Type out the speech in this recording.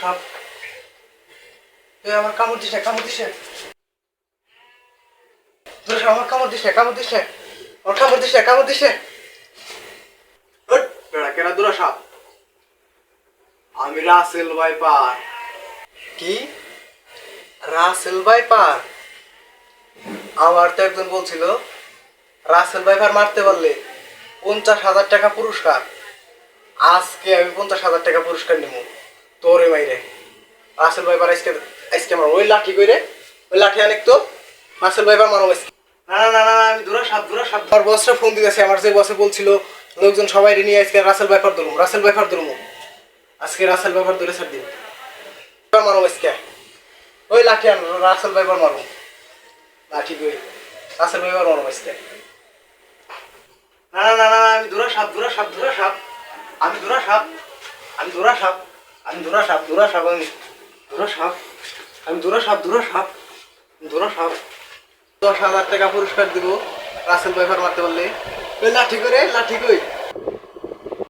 সাপ। তুই আমার কামড় দিস না, কামড় দিস না। দূরা সাপ, আমার কামড় দিস না, কামড় দিস না। আমার কামড় দিস না, কামড় দিস না। হট, বেড়া কেনা দূরা সাপ। আমি রাসেল ভাইপার। কি? Russell viper? আমার তো একজন বলছিল রাসেল ভাইপার মারতে পারলে 50,000 টাকা পুরস্কার। আজকে আমি 50,000 টাকা পুরস্কার নিব তোরে মাইরে। রাসেল ভাইপার আজকে আজকে আমার ওই লাঠি কইরে, ওই লাঠি অনেক তো রাসেল ভাইপার মারো আজকে। না না না না, আমি দূরা সাপ, দূরা সাপ। আমার বসটা ফোন দিতেছে, আমার যে বসে বলছিল লোকজন সবাই নিয়ে আজকে রাসেল ভাইপার ধরুম, রাসেল ভাইপার ধরুম। আজকে রাসেল ভাইপার ধরে ছাড় দিন। মারো আজকে ওই লাঠি আনো, রাসেল ভাইপার মারো। লাঠি কই, রাসেল ভাইপার মারো আজকে। না না না না, আমি দূরা সাপ, দূরা সাপ, দূরা সাপ। আমি দূরা সাপ, আমি দূরা সাপ, আমি দূরা সাপ, দূরা সাপ, আমি দূরা সাপ, আমি দূরা সাপ, দূরা সাপ, দূরা সাপ। 10,000 টাকা পুরস্কার দিব রাসেল ভাইপার মারতে পারলে। ওই লাঠি করে, লাঠি কই।